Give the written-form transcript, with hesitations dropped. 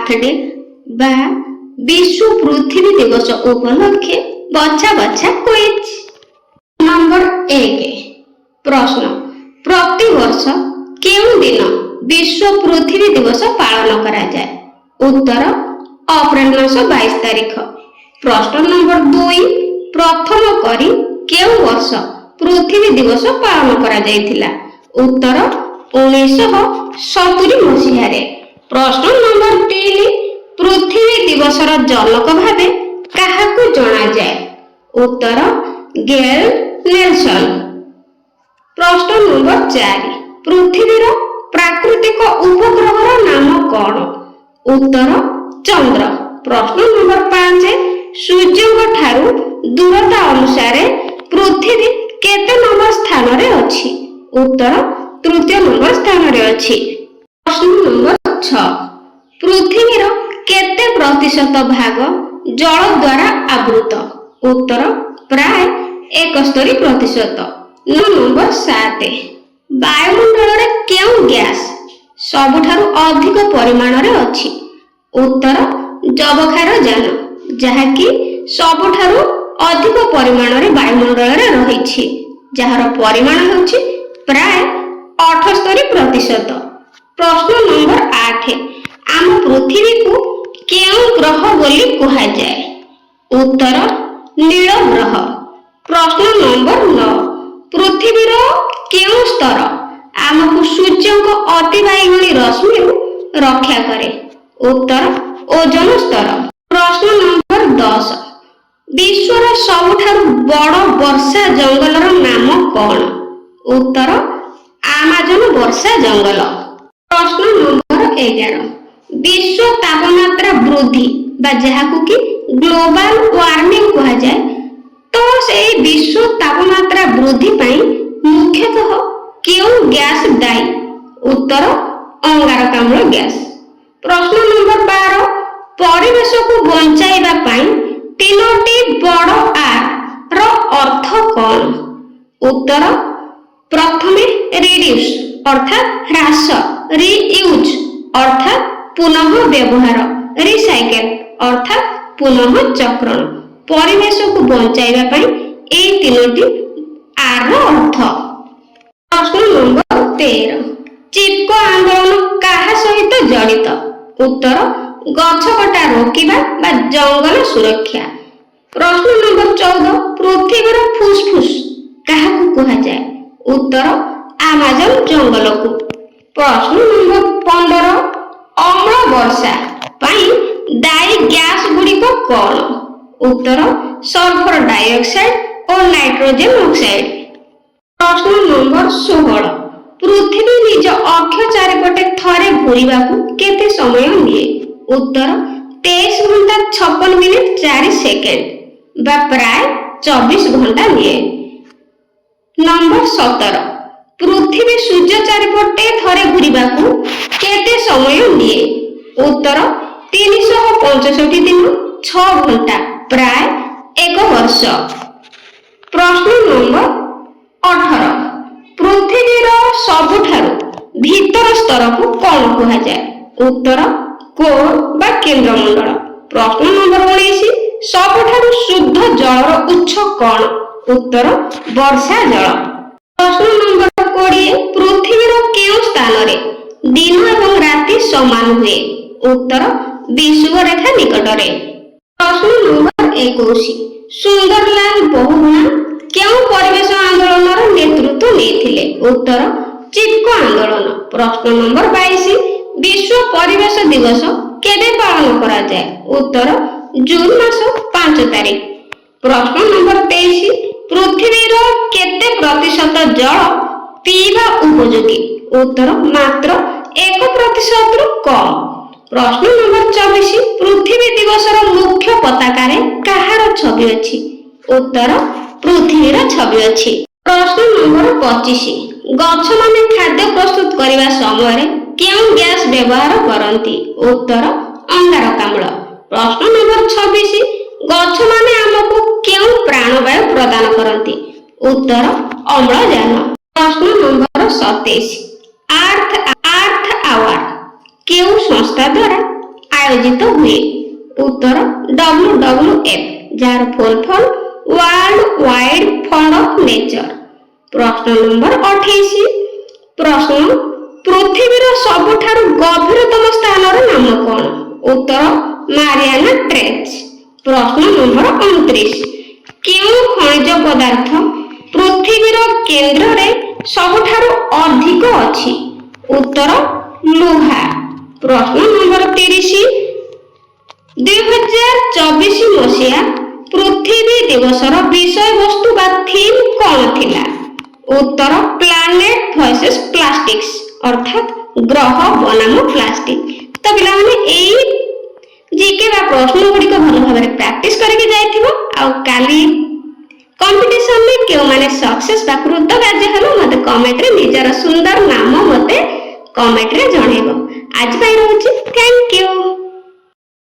Earth day ବା विश्व पृथ्वी दिवस उपलक्षे बछा बछा क्विज। नंबर 1 प्रश्न प्रति वर्ष केउं दिन विश्व पृथ्वी दिवस पालन करा जाए? उत्तर अप्रैल मास 22 तारिख। प्रश्न नंबर 2 प्रथम करी केउं वर्ष पृथ्वी दिवस पालन करा जायतिला? उत्तर 1970 मसीहारे। प्रश्न नंबर 3 पृथ्वी दिवसर जनक भावे काहाकू जणा जाए? उत्तर गेल नेल्सन। प्रश्न नंबर 4 पृथ्वीर प्राकृतिक उपग्रहर नाम कौन? उत्तर चंद्र। प्रश्न नंबर 5 सूर्यଙ୍କ ଠାରୁ दूरता अनुसार पृथ्वी केते नंबर स्थान रे अछि? उत्तर तृतीय नंबर स्थान रे अछि। प्रश्न नंबर 6 पृथ्वीर केते प्रतिशत भाग जल द्वारा आवृत? उत्तर प्राय 71%। नंबर 7 वायुमंडल रे केउं गैस सबुठारु अधिक परिमाण रे अछि? उत्तर जबखारजान, जहाँकि सबुठारु अधिक परिमाण रे वायुमंडल रे रहिछि, जहार परिमाण होछि प्राय 78%। प्रश्न नंबर 8 आम पृथ्वी को केउं ग्रह बोली कहा जाए? उत्तर नील ग्रह। प्रश्न नंबर 9 पृथ्वीर केउं स्तर आमको सूर्यଙ୍କ अतिबाइगणी रश्मि रक्षा करे? उत्तर ओजोन स्तर। प्रश्न नंबर 10 विश्वर सबुठारु बड़ वर्षा जंगलर नाम कौन? उत्तर आमाजन वर्षा जंगल। प्रश्न नंबर 11 विश्व तापमात्रा वृद्धि बा जहाकू कि ग्लोबल वार्मिंग कहा जाए, तो से विश्व तापमात्रा वृद्धि पई मुख्यतः केउं गैस दायी? उत्तर अंगारकाम्ल गैस। प्रश्न नंबर 12 परिवेश को बंचाइबा पई तीनोटी बड़ आर रो अर्थ कौन? उत्तर प्रथमे रिड्यूस अर्थात ह्रास, रीयूज अर्थात पुनः व्यवहार, रिसाइकल अर्थात पुनः चक्रण। परिवेश को बंचाइबा पई एई तीनोटी आर रो अर्थ। प्रश्न नंबर 13 चिपको आंदोलन काहा सहित जड़ित? उत्तर गछ कटा रोकिबा बा जंगल सुरक्षा। प्रश्न नंबर 14 पृथ्वीर फुसफुस काहाकू कहा जाए? उत्तर आमाजन जंगल को। प्रश्न नंबर 15 अम्ल वर्षा पाई दायी गैस गुड़िक कौन? उत्तर सल्फर डाइऑक्साइड और नाइट्रोजन ऑक्साइड। प्रश्न नंबर 16 पृथ्वी निज अक्ष चारिपटे थरे घूरिबाकू केते समय निये? उत्तर 23 घंटा 56 मिनिट 4 सेकेंड बा प्राय 24 घंटा निये। नंबर 17 पृथ्वी सूर्य चारिपटे थरे घूरिबाकू केते समय निये? उत्तर 365 दिन 6 घंटा प्राय 1 वर्ष। प्रश्न नंबर 18 पृथ्वीर सबुठारु भीतर स्तर को कौन कहा जाए? उत्तर कोर बा केंद्रमंडल। प्रश्न नंबर 19 सबुठारु शुद्ध जलर उत्स कौन? उत्तर वर्षा जल। प्रश्न नंबर 20 पृथ्वीर केउं स्थान रे दिन एवं राति समान हुए? उत्तर विषुव रेखा निकटरे। प्रश्न नंबर 21 सुंदरलाल बहुगुणा केउं परिवेश आंदोलन नेतृत्व नेथिले? उत्तर चिपको आंदोलन। प्रश्न नंबर 22 विश्व परिवेश दिवस केबे पालन करा जाए? उत्तर जून मास 5 तारिख। प्रश्न नंबर 23 पृथ्वीर केते प्रतिशत जल पीवा उपयोगी? उत्तर मात्र 1% रु कम। प्रश्न नंबर 24 पृथ्वी दिवसर मुख्य पताकारे काहार छवि अछि? उत्तर पृथ्वीर छवि अछि। प्रश्न नंबर 25 गछ माने खाद्य प्रस्तुत करने समय केउं गैस व्यवहार करती? उत्तर अंगारकाम्ल। प्रश्न नंबर 26 गछ माने आमको केउं प्राणवायु प्रदान करती? उत्तर अम्लजान। प्रश्न नंबर 27 आर्थ आवर केउं संस्था द्वारा ଆୟୋଜିତ ହୁଏ? ଉତ୍ତର WWF, ଯାହାର full form world wide fund of nature. ପ୍ରଶ୍ନ ନମ୍ବର 28। ପ୍ରଶ୍ନ, ପୃଥିବୀର ସବୁଠାରୁ ଗଭୀରତମ ସ୍ଥାନର ନାମ କଣ? ଉତ୍ତର ମାରିଆନା ଟ୍ରେଞ୍ଚ। ପ୍ରଶ୍ନ ନମ୍ବର 29। କେଉଁ ଖଣିଜ ପଦାର୍ଥ ପୃଥିବୀର କେନ୍ଦ୍ରରେ ସବୁଠାରୁ ଅଧିକ ଅଛି? ଉତ୍ତର ଲୁହା। ପ୍ରଶ୍ନ ନମ୍ବର 30। 2024 ମସିହା ପୃଥିବୀ ଦିବସର ବିଷୟବସ୍ତୁ ବା ଥିମ୍ କଣ ଥିଲା? ଉତ୍ତର ପ୍ଲାନେଟ ଭର୍ସେସ୍ ପ୍ଲାଷ୍ଟିକ୍ସ, ଅର୍ଥାତ୍ ଗ୍ରହ ବନାମ ପ୍ଲାଷ୍ଟିକ। ତ ପିଲାମାନେ ଏଇ ଜିକେ ବା ପ୍ରଶ୍ନ ଗୁଡ଼ିକ ଭଲ ଭାବରେ ପ୍ରାକ୍ଟିସ କରିକି ଯାଇଥିବ। ଆଉ କାଲି କମ୍ପିଟିସନରେ କେଉଁମାନେ ସକ୍ସେସ୍ ବା କୃତକାର୍ଯ୍ୟ ହେଲ ମୋତେ କମେଣ୍ଟରେ ନିଜର ସୁନ୍ଦର ନାମ ମୋତେ କମେଣ୍ଟରେ ଜଣେଇବ। ଆଜି ପାଇଁ ରହୁଛି, ଥ୍ୟାଙ୍କ ୟୁ।